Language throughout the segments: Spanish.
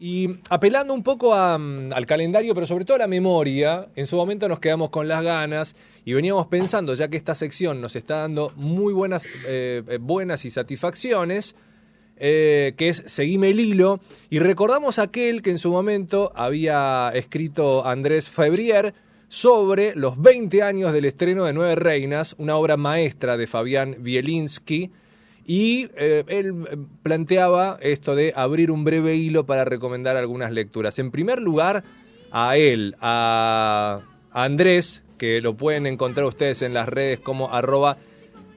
Y apelando un poco al calendario, pero sobre todo a la memoria, en su momento nos quedamos con las ganas y veníamos pensando, ya que esta sección nos está dando muy buenas y satisfacciones, que es Seguime el hilo, y recordamos aquel que en su momento había escrito Andrés Febrier sobre los 20 años del estreno de Nueve Reinas, una obra maestra de Fabián Bielinski. Y él planteaba esto de abrir un breve hilo para recomendar algunas lecturas. En primer lugar, a Andrés, que lo pueden encontrar ustedes en las redes como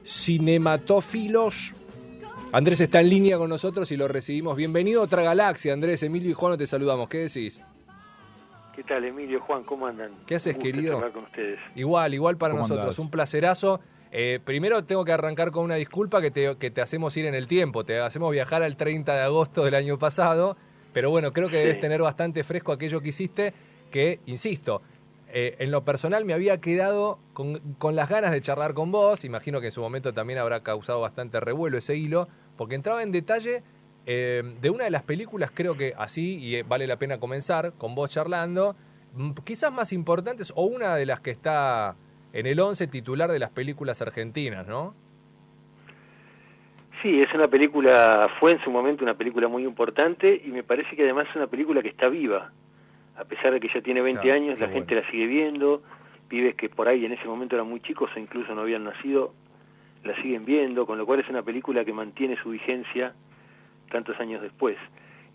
@cinematófilos. Andrés está en línea con nosotros y lo recibimos. Bienvenido a otra galaxia, Andrés. Emilio y Juan, te saludamos. ¿Qué decís? ¿Qué tal, Emilio, Juan? ¿Cómo andan? ¿Qué haces, querido? Hablar con ustedes. Igual para nosotros. Andás? Un placerazo. Primero tengo que arrancar con una disculpa que te hacemos ir en el tiempo, te hacemos viajar al 30 de agosto del año pasado, pero bueno, creo que debes tener bastante fresco aquello que hiciste, que, insisto, en lo personal me había quedado con las ganas de charlar con vos, imagino que en su momento también habrá causado bastante revuelo ese hilo, porque entraba en detalle de una de las películas, creo que así, y vale la pena comenzar, con vos charlando, quizás más importantes, o una de las que está en el 11 titular de las películas argentinas, ¿no? Sí, fue en su momento una película muy importante y me parece que además es una película que está viva. A pesar de que ya tiene 20 años, la gente la sigue viendo, pibes que por ahí en ese momento eran muy chicos o incluso no habían nacido, la siguen viendo, con lo cual es una película que mantiene su vigencia tantos años después.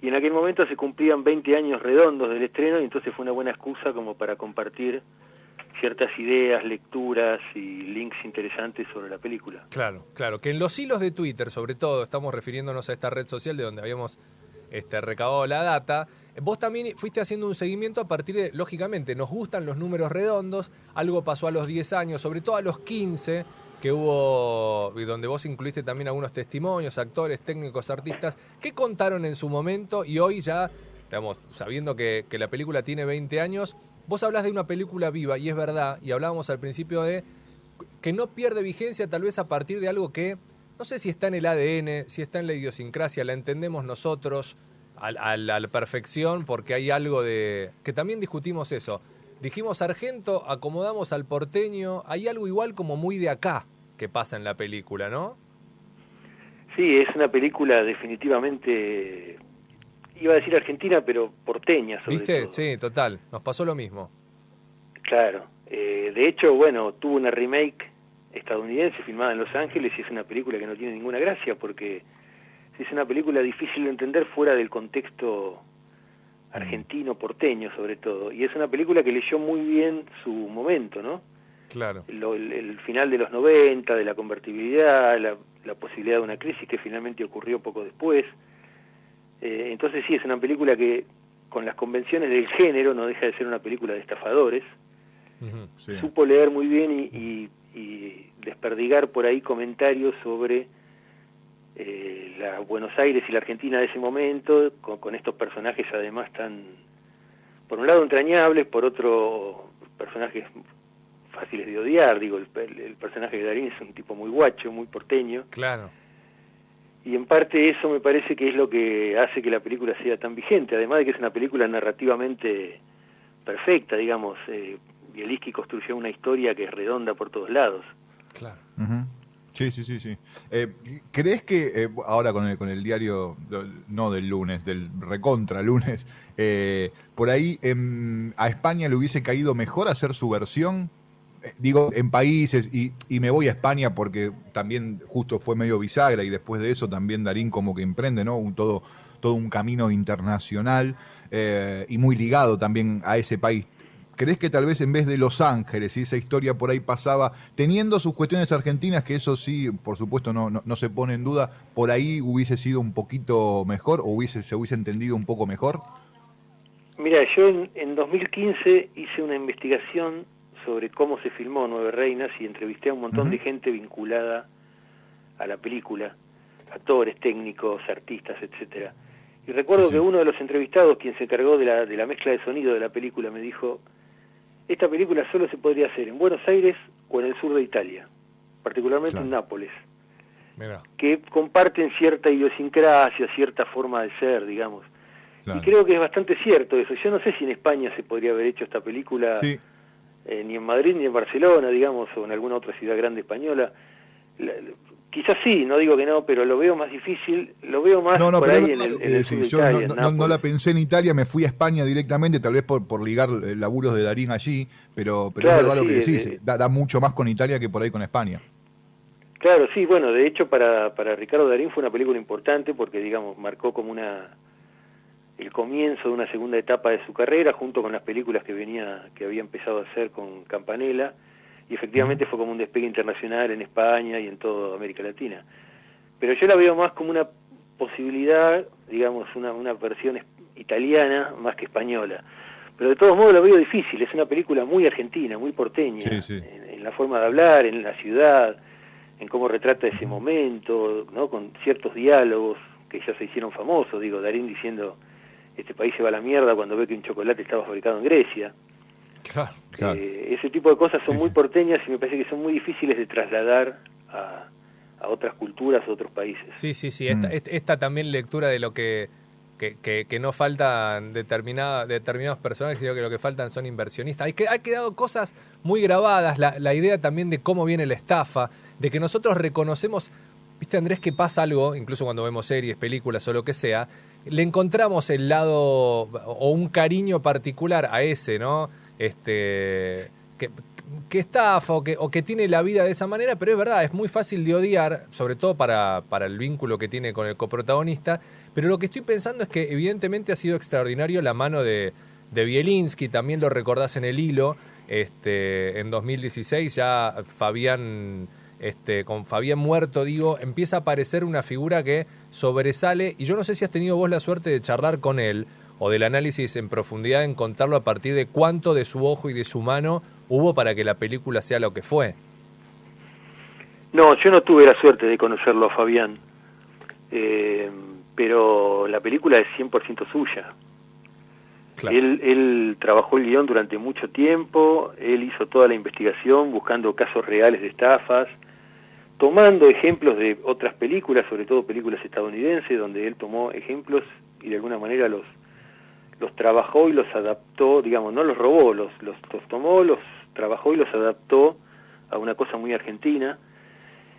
Y en aquel momento se cumplían 20 años redondos del estreno y entonces fue una buena excusa como para compartir ciertas ideas, lecturas y links interesantes sobre la película. Claro, que en los hilos de Twitter, sobre todo, estamos refiriéndonos a esta red social de donde habíamos recabado la data, vos también fuiste haciendo un seguimiento a partir de, lógicamente, nos gustan los números redondos, algo pasó a los 10 años, sobre todo a los 15, que hubo, y donde vos incluiste también algunos testimonios, actores, técnicos, artistas, ¿qué contaron en su momento? Y hoy ya, digamos, sabiendo que la película tiene 20 años, vos hablás de una película viva, y es verdad, y hablábamos al principio de que no pierde vigencia tal vez a partir de algo que, no sé si está en el ADN, si está en la idiosincrasia, la entendemos nosotros a la perfección, porque hay algo de... que también discutimos eso. Dijimos Sargento, acomodamos al porteño, hay algo igual como muy de acá que pasa en la película, ¿no? Sí, es una película definitivamente... Iba a decir argentina, pero porteña sobre ¿Viste? todo. Sí, total. Nos pasó lo mismo. Claro. De hecho, bueno, tuvo una remake estadounidense filmada en Los Ángeles y es una película que no tiene ninguna gracia porque es una película difícil de entender fuera del contexto argentino, porteño sobre todo. Y es una película que leyó muy bien su momento, ¿no? Claro. El final de los 90, de la convertibilidad, la posibilidad de una crisis que finalmente ocurrió poco después. Entonces sí, es una película que con las convenciones del género no deja de ser una película de estafadores. Sí. Supo leer muy bien y desperdigar por ahí comentarios sobre la Buenos Aires y la Argentina de ese momento, con estos personajes además tan, por un lado entrañables, por otro personajes fáciles de odiar. Digo, el personaje de Darín es un tipo muy guacho, muy porteño. Claro. Y en parte eso me parece que es lo que hace que la película sea tan vigente, además de que es una película narrativamente perfecta, digamos. Bielinski construyó una historia que es redonda por todos lados. Claro. Sí. ¿Crees que ahora con el diario, no del lunes, del recontra lunes, por ahí a España le hubiese caído mejor hacer su versión? Digo, en países, y me voy a España porque también justo fue medio bisagra y después de eso también Darín como que emprende, ¿no? Todo un camino internacional y muy ligado también a ese país. ¿Crees que tal vez en vez de Los Ángeles, y esa historia por ahí pasaba, teniendo sus cuestiones argentinas, que eso sí, por supuesto, no se pone en duda, por ahí hubiese sido un poquito mejor o se hubiese entendido un poco mejor? Mira, yo en 2015 hice una investigación sobre cómo se filmó Nueve Reinas y entrevisté a un montón de gente vinculada a la película, actores, técnicos, artistas, etcétera. Y recuerdo que uno de los entrevistados, quien se encargó de la mezcla de sonido de la película, me dijo: esta película solo se podría hacer en Buenos Aires o en el sur de Italia, particularmente en Nápoles, Mira. que comparten cierta idiosincrasia, cierta forma de ser, digamos. Claro. Y creo que es bastante cierto eso. Yo no sé si en España se podría haber hecho esta película, Sí. ni en Madrid ni en Barcelona, digamos, o en alguna otra ciudad grande española. Quizás sí, no digo que no, pero lo veo más difícil, lo veo más No, por pero ahí es en verdad lo que el sur de decís. Yo Italia, en no Nápoles. la pensé en Italia, me fui a España directamente, tal vez por ligar laburos de Darín allí, pero es Claro, verdad lo sí, que decís, da mucho más con Italia que por ahí con España. claro, sí, bueno, de hecho para Ricardo Darín fue una película importante porque, digamos, marcó como el comienzo de una segunda etapa de su carrera, junto con las películas que había empezado a hacer con Campanella, y efectivamente fue como un despegue internacional en España y en toda América Latina. Pero yo la veo más como una posibilidad, digamos, una versión italiana más que española. Pero de todos modos lo veo difícil, es una película muy argentina, muy porteña, Sí, sí. en la forma de hablar, en la ciudad, en cómo retrata ese momento, ¿no? Con ciertos diálogos que ya se hicieron famosos, digo, Darín diciendo, este país se va a la mierda cuando ve que un chocolate estaba fabricado en Grecia. Claro. Claro. Ese tipo de cosas son Sí, muy sí. porteñas y me parece que son muy difíciles de trasladar a otras culturas, a otros países. Sí, sí, sí. Esta también lectura de lo que no faltan determinados personajes, sino que lo que faltan son inversionistas. Ha quedado cosas muy grabadas, la idea también de cómo viene la estafa, de que nosotros reconocemos, viste Andrés, que pasa algo, incluso cuando vemos series, películas o lo que sea, le encontramos el lado o un cariño particular a ese, ¿no? Que estafa o que tiene la vida de esa manera, pero es verdad, es muy fácil de odiar, sobre todo para el vínculo que tiene con el coprotagonista, pero lo que estoy pensando es que evidentemente ha sido extraordinario la mano de Bielinski, también lo recordás en El Hilo, en 2016 ya Fabián, con Fabián muerto, digo, empieza a aparecer una figura que sobresale, y yo no sé si has tenido vos la suerte de charlar con él, o del análisis en profundidad, en contarlo a partir de cuánto de su ojo y de su mano hubo para que la película sea lo que fue. No, yo no tuve la suerte de conocerlo a Fabián, pero la película es 100% suya. Claro. Él trabajó el guión durante mucho tiempo, él hizo toda la investigación buscando casos reales de estafas, tomando ejemplos de otras películas, sobre todo películas estadounidenses, donde él tomó ejemplos y de alguna manera los trabajó y los adaptó, digamos, no los robó, los tomó, los trabajó y los adaptó a una cosa muy argentina.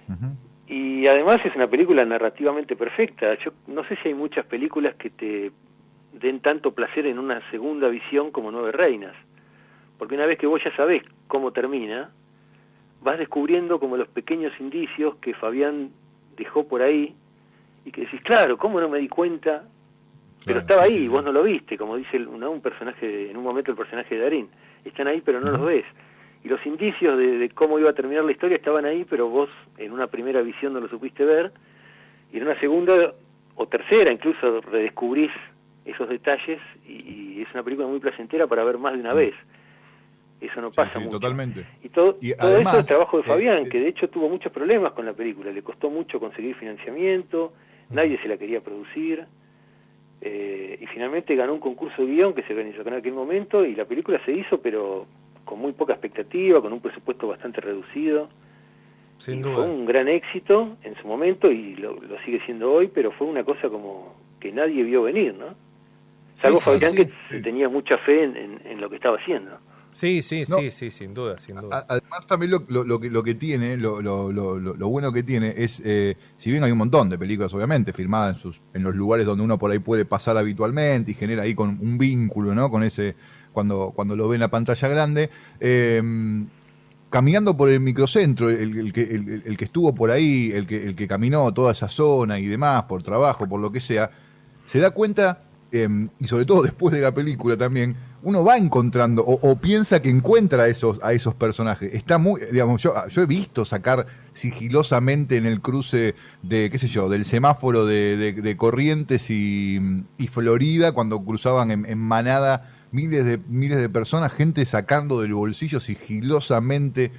Uh-huh. Y además es una película narrativamente perfecta. Yo no sé si hay muchas películas que te den tanto placer en una segunda visión como Nueve Reinas, porque una vez que vos ya sabés cómo termina, vas descubriendo como los pequeños indicios que Fabián dejó por ahí y que decís, claro, ¿cómo no me di cuenta? Pero estaba ahí, vos no lo viste, como dice un personaje, en un momento el personaje de Darín. Están ahí, pero no los ves. Y los indicios de cómo iba a terminar la historia estaban ahí, pero vos en una primera visión no lo supiste ver, y en una segunda o tercera incluso redescubrís esos detalles, y es una película muy placentera para ver más de una vez. Eso no pasa mucho. Totalmente. Y todo además, eso es trabajo de Fabián, que de hecho tuvo muchos problemas con la película, le costó mucho conseguir financiamiento, nadie se la quería producir. Y finalmente ganó un concurso de guión que se organizó en aquel momento y la película se hizo, pero con muy poca expectativa, con un presupuesto bastante reducido. Sin y duda. fue un gran éxito en su momento y lo sigue siendo hoy, pero fue una cosa como que nadie vio venir, ¿no? Salvo Fabián, que tenía mucha fe en lo que estaba haciendo. Sí, No. sí, sin duda. Además también lo que tiene, lo bueno que tiene es, si bien hay un montón de películas obviamente filmadas en los lugares donde uno por ahí puede pasar habitualmente y genera ahí con un vínculo, ¿no? Con ese, cuando lo ve en la pantalla grande, caminando por el microcentro, el que estuvo por ahí, el que caminó toda esa zona y demás, por trabajo, por lo que sea, se da cuenta, y sobre todo después de la película también, uno va encontrando o piensa que encuentra a esos personajes. Está muy, digamos, yo he visto sacar sigilosamente en el cruce de, qué sé yo, del semáforo de Corrientes y Florida, cuando cruzaban en manada miles de personas, gente sacando del bolsillo sigilosamente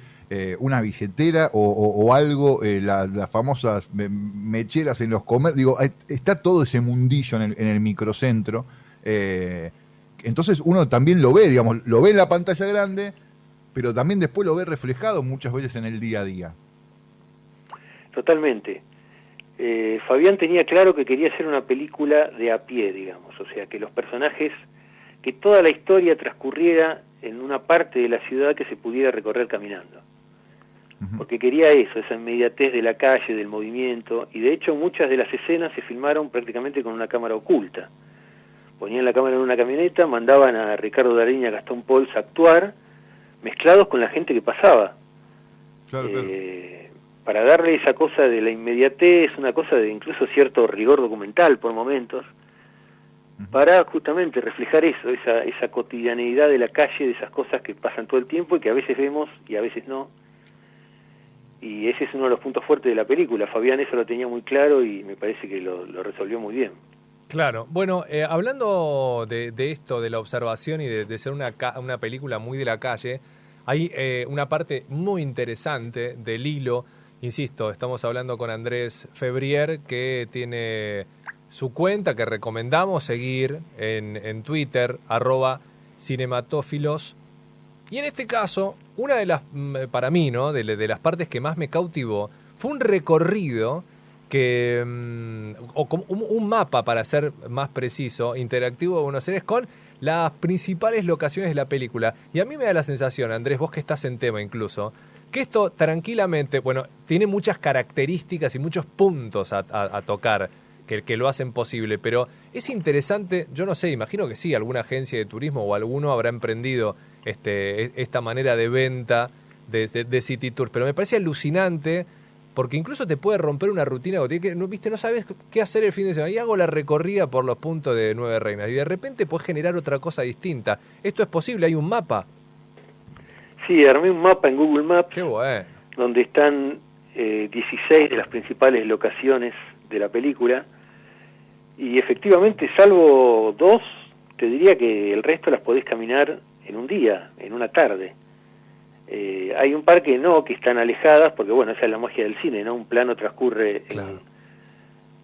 una billetera o algo, las famosas mecheras en los comercios. Digo, está todo ese mundillo en el microcentro. Entonces uno también lo ve, digamos, lo ve en la pantalla grande, pero también después lo ve reflejado muchas veces en el día a día. Totalmente. Fabián tenía claro que quería hacer una película de a pie, digamos, o sea, que los personajes, que toda la historia transcurriera en una parte de la ciudad que se pudiera recorrer caminando. Porque quería eso, esa inmediatez de la calle, del movimiento, y de hecho muchas de las escenas se filmaron prácticamente con una cámara oculta. Ponían la cámara en una camioneta, mandaban a Ricardo Darín y a Gastón Pauls a actuar, mezclados con la gente que pasaba. Claro, claro. Para darle esa cosa de la inmediatez, una cosa de incluso cierto rigor documental por momentos, para justamente reflejar eso, esa cotidianeidad de la calle, de esas cosas que pasan todo el tiempo y que a veces vemos y a veces no. Y ese es uno de los puntos fuertes de la película. Fabián eso lo tenía muy claro y me parece que lo resolvió muy bien. Claro. Bueno, hablando de esto, de la observación y de ser una película muy de la calle, hay una parte muy interesante del hilo. Insisto, estamos hablando con Andrés Febrier, que tiene su cuenta que recomendamos seguir en Twitter, @cinematófilos. Y en este caso, una de las, para mí, ¿no? de las partes que más me cautivó, fue un recorrido que, o como un mapa, para ser más preciso, interactivo de Buenos Aires con las principales locaciones de la película. Y a mí me da la sensación, Andrés, vos que estás en tema incluso, que esto tranquilamente, bueno, tiene muchas características y muchos puntos a tocar que lo hacen posible, pero es interesante, yo no sé, imagino que sí, alguna agencia de turismo o alguno habrá emprendido esta manera de venta de City Tours, pero me parece alucinante porque incluso te puede romper una rutina que no sabes qué hacer el fin de semana y hago la recorrida por los puntos de Nueve Reinas y de repente puedes generar otra cosa distinta. Esto es posible, hay un mapa. Sí, armé un mapa en Google Maps. Qué bueno. Donde están 16 de las principales locaciones de la película y efectivamente, salvo 2, te diría que el resto las podés caminar en un día, en una tarde. Hay un par que no, que están alejadas, porque bueno, esa es la magia del cine, ¿no? Un plano transcurre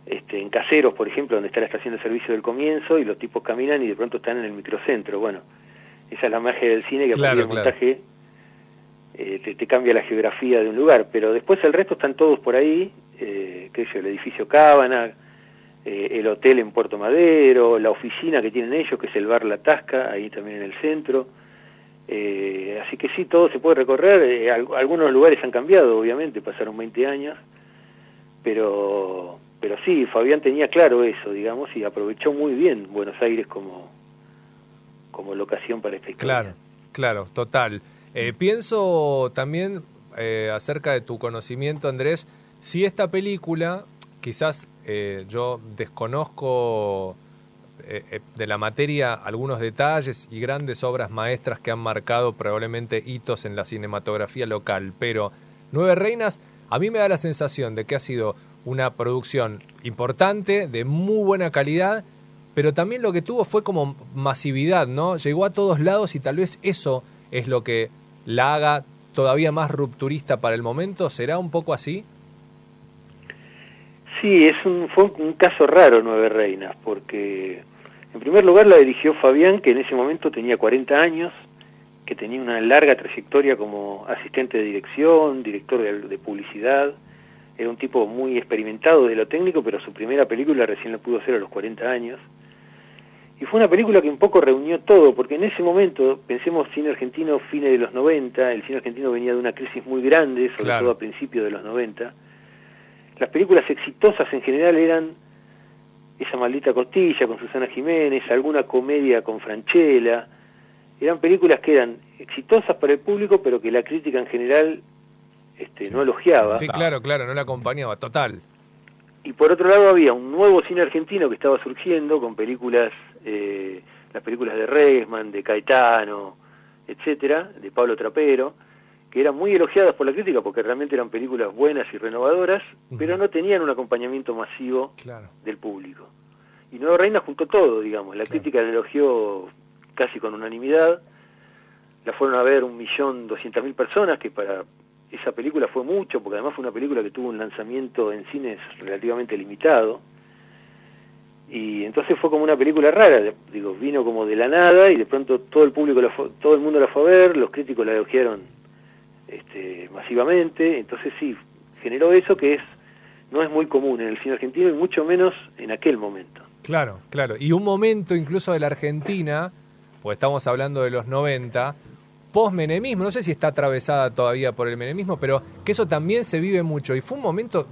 en Caseros, por ejemplo, donde está la estación de servicio del comienzo, y los tipos caminan y de pronto están en el microcentro. Bueno, esa es la magia del cine, que a partir del montaje te cambia la geografía de un lugar, pero después el resto están todos por ahí, el edificio Cábana, el hotel en Puerto Madero, la oficina que tienen ellos, que es el bar La Tasca, ahí también en el centro. Así que sí, todo se puede recorrer. Algunos lugares han cambiado, obviamente, pasaron 20 años, pero sí, Fabián tenía claro eso, digamos, y aprovechó muy bien Buenos Aires como locación para esta historia. Claro, total. Pienso también acerca de tu conocimiento, Andrés, si esta película, quizás yo desconozco de la materia algunos detalles y grandes obras maestras que han marcado probablemente hitos en la cinematografía local, pero Nueve Reinas a mí me da la sensación de que ha sido una producción importante, de muy buena calidad, pero también lo que tuvo fue como masividad, ¿no? Llegó a todos lados y tal vez eso es lo que la haga todavía más rupturista para el momento. ¿Será un poco así? Sí, fue un caso raro Nueve Reinas, porque en primer lugar la dirigió Fabián, que en ese momento tenía 40 años, que tenía una larga trayectoria como asistente de dirección, director de publicidad. Era un tipo muy experimentado de lo técnico, pero su primera película recién la pudo hacer a los 40 años. Y fue una película que un poco reunió todo, porque en ese momento, pensemos cine argentino, fines de los 90, el cine argentino venía de una crisis muy grande, sobre todo a principios de los 90. Las películas exitosas en general eran Esa maldita costilla con Susana Jiménez, alguna comedia con Franchella. Eran películas que eran exitosas para el público, pero que la crítica en general no elogiaba. Sí, claro, no la acompañaba, total. Y por otro lado había un nuevo cine argentino que estaba surgiendo con películas, las películas de Resman, de Caetano, etcétera, de Pablo Trapero, que eran muy elogiadas por la crítica porque realmente eran películas buenas y renovadoras, pero no tenían un acompañamiento masivo del público. Y Nueva Reina juntó todo, digamos. La crítica la elogió casi con unanimidad. La fueron a ver 1.200.000 personas, que para esa película fue mucho, porque además fue una película que tuvo un lanzamiento en cines relativamente limitado. Y entonces fue como una película rara, vino como de la nada y de pronto todo el mundo la fue a ver, los críticos la elogiaron masivamente. Entonces sí, generó eso que es no es muy común en el cine argentino y mucho menos en aquel momento. Claro, claro. Y un momento incluso de la Argentina, pues estamos hablando de los 90, post-menemismo, no sé si está atravesada todavía por el menemismo, pero que eso también se vive mucho. Y fue un momento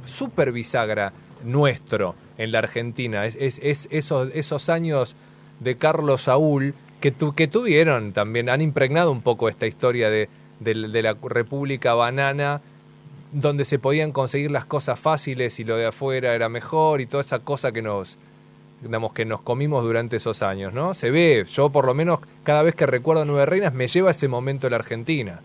súper bisagra nuestro en la Argentina. Esos años de Carlos Saúl que tuvieron también, han impregnado un poco esta historia de la República Banana, donde se podían conseguir las cosas fáciles y lo de afuera era mejor y toda esa cosa que nos comimos durante esos años, ¿no? Se ve, yo por lo menos cada vez que recuerdo Nueve Reinas me lleva a ese momento de la Argentina.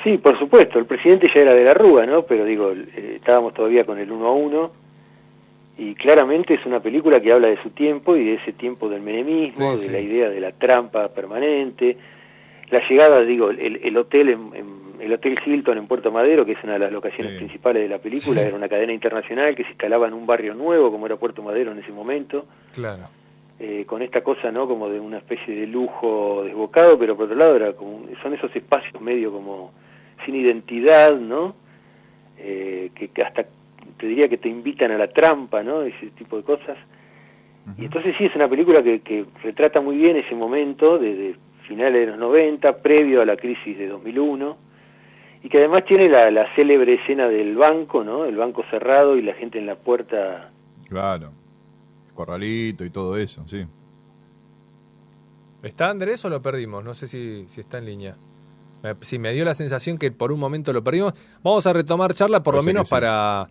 Sí, por supuesto, el presidente ya era de la Rúa, ¿no? Pero digo, estábamos todavía con el 1-1 y claramente es una película que habla de su tiempo y de ese tiempo del menemismo, sí, de la idea de la trampa permanente, la llegada, digo, el hotel el Hotel Hilton en Puerto Madero, que es una de las locaciones principales de la película, era una cadena internacional que se instalaba en un barrio nuevo como era Puerto Madero en ese momento. Claro. Con esta cosa, ¿no? Como de una especie de lujo desbocado, pero por otro lado son esos espacios medio como sin identidad, ¿no? Que hasta te diría que te invitan a la trampa, ¿no? Ese tipo de cosas. Y entonces sí, es una película que retrata muy bien ese momento de finales de los 90, previo a la crisis de 2001, y que además tiene la célebre escena del banco, ¿no? El banco cerrado y la gente en la puerta. Claro. Corralito y todo eso, sí. ¿Está Andrés o lo perdimos? No sé si está en línea. Sí, me dio la sensación que por un momento lo perdimos. Vamos a retomar charla por lo menos para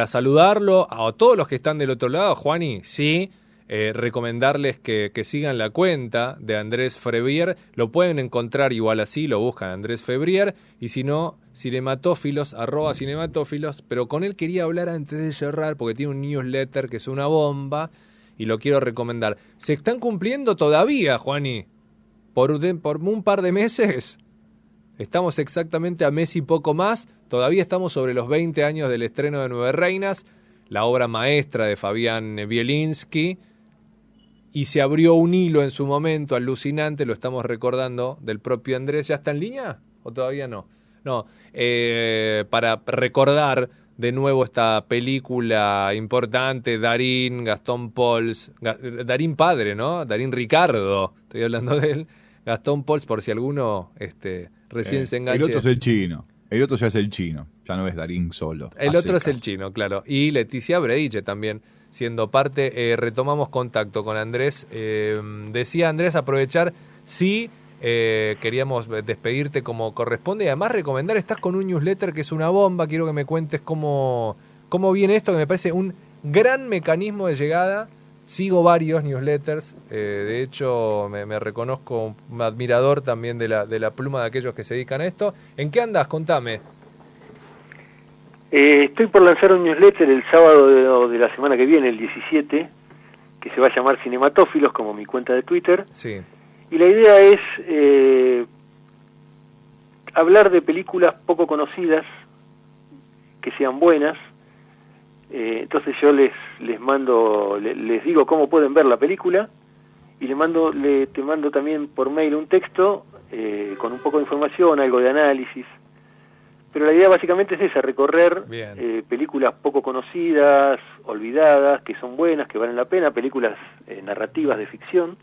saludarlo a todos los que están del otro lado. Juani, sí, recomendarles que sigan la cuenta de Andrés Febrier. Lo pueden encontrar igual así, lo buscan Andrés Febrier. Y si no, cinematófilos, @cinematófilos. Pero con él quería hablar antes de cerrar porque tiene un newsletter que es una bomba y lo quiero recomendar. ¿Se están cumpliendo todavía, Juani? Por un par de meses. Estamos exactamente a mes y poco más. Todavía estamos sobre los 20 años del estreno de Nueve Reinas, la obra maestra de Fabián Bielinski. Y se abrió un hilo en su momento alucinante, lo estamos recordando, del propio Andrés. ¿Ya está en línea o todavía no? No, para recordar de nuevo esta película importante, Darín, Gastón Pauls, Darín padre, ¿no? Darín Ricardo, estoy hablando de él. Gastón Pauls, por si alguno recién se enganche. El otro es el chino. El otro ya es el chino. Ya no es Darín solo. El otro es el chino, claro. Y Leticia Brediche también siendo parte. Retomamos contacto con Andrés. Decía Andrés, aprovechar, sí, queríamos despedirte como corresponde y además recomendar, estás con un newsletter que es una bomba. Quiero que me cuentes cómo viene esto, que me parece un gran mecanismo de llegada. Sigo varios newsletters, de hecho me reconozco un admirador también de la pluma de aquellos que se dedican a esto. ¿En qué andas? Contame. Estoy por lanzar un newsletter el sábado de la semana que viene, el 17, que se va a llamar Cinematófilos, como mi cuenta de Twitter. Sí. Y la idea es hablar de películas poco conocidas, que sean buenas. Entonces yo les mando, les digo cómo pueden ver la película y te mando también por mail un texto con un poco de información, algo de análisis. Pero la idea básicamente es esa, recorrer películas poco conocidas, olvidadas, que son buenas, que valen la pena, películas narrativas de ficción.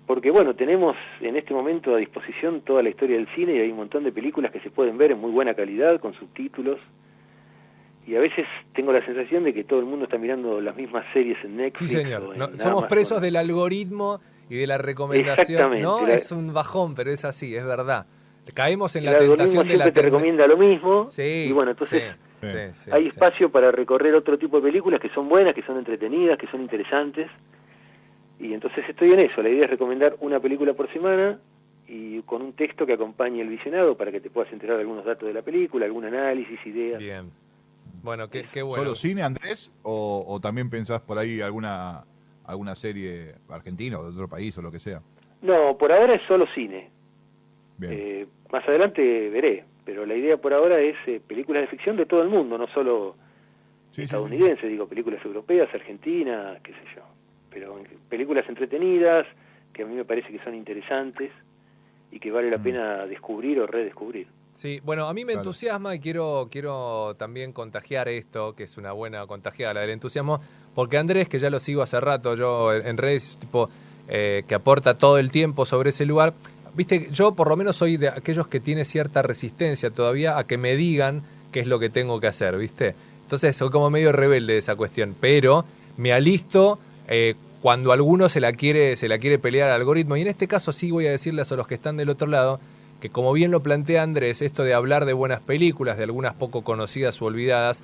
Porque bueno, tenemos en este momento a disposición toda la historia del cine y hay un montón de películas que se pueden ver en muy buena calidad, con subtítulos. Y a veces tengo la sensación de que todo el mundo está mirando las mismas series en Netflix. Sí, señor. O en Somos Amazon. Presos del algoritmo y de la recomendación. ¿No? Es un bajón, pero es así, es verdad. Caemos en la tentación de la... siempre te recomienda lo mismo. Sí, y bueno, entonces sí, hay espacio para recorrer otro tipo de películas que son buenas, que son entretenidas, que son interesantes. Y entonces estoy en eso. La idea es recomendar una película por semana y con un texto que acompañe el visionado para que te puedas enterar de algunos datos de la película, algún análisis, ideas. Bien. Bueno, qué bueno. ¿Solo cine, Andrés? ¿O también pensás por ahí alguna serie argentina o de otro país o lo que sea? No, por ahora es solo cine. Bien. Más adelante veré, pero la idea por ahora es películas de ficción de todo el mundo, no solo estadounidenses, digo, películas europeas, argentinas, qué sé yo. Pero películas entretenidas, que a mí me parece que son interesantes y que vale la pena descubrir o redescubrir. Sí, bueno, a mí me Claro. entusiasma y quiero también contagiar esto, que es una buena contagiada, la del entusiasmo, porque Andrés, que ya lo sigo hace rato, yo en redes, tipo, que aporta todo el tiempo sobre ese lugar, viste, yo por lo menos soy de aquellos que tiene cierta resistencia todavía a que me digan qué es lo que tengo que hacer, ¿viste? Entonces soy como medio rebelde de esa cuestión, pero me alisto cuando alguno se la quiere pelear al algoritmo, y en este caso sí voy a decirles a los que están del otro lado, que como bien lo plantea Andrés, esto de hablar de buenas películas, de algunas poco conocidas u olvidadas,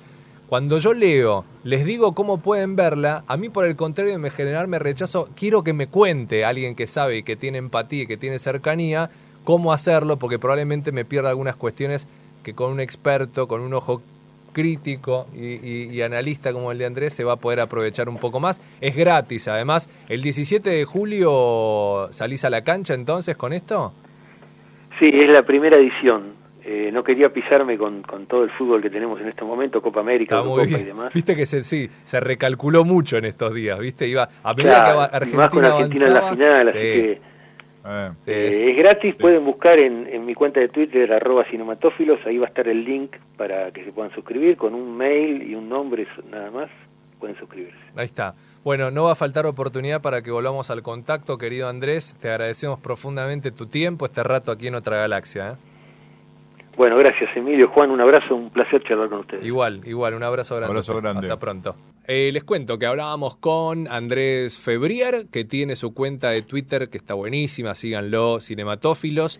cuando yo leo, les digo cómo pueden verla, a mí por el contrario de generarme rechazo, quiero que me cuente alguien que sabe y que tiene empatía y que tiene cercanía, cómo hacerlo, porque probablemente me pierda algunas cuestiones que con un experto, con un ojo crítico y analista como el de Andrés se va a poder aprovechar un poco más. Es gratis, además. ¿El 17 de julio salís a la cancha entonces con esto? Sí, es la primera edición. No quería pisarme con todo el fútbol que tenemos en este momento, Copa América, Eurocopa y demás. Viste que se recalculó mucho en estos días, ¿viste? Iba a medida Claro, que Argentina más con Argentina en la avanzaba, final, sí. así que Sí. es gratis. Pueden buscar en mi cuenta de Twitter @cinematófilos, ahí va a estar el link para que se puedan suscribir con un mail y un nombre nada más, pueden suscribirse. Ahí está. Bueno, no va a faltar oportunidad para que volvamos al contacto, querido Andrés. Te agradecemos profundamente tu tiempo, este rato aquí en Otra Galaxia, ¿eh? Bueno, gracias Emilio, Juan, un abrazo, un placer charlar con ustedes. Igual, un abrazo grande. Abrazo grande. Hasta pronto. Les cuento que hablábamos con Andrés Febrier, que tiene su cuenta de Twitter, que está buenísima, síganlo, Cinematófilos.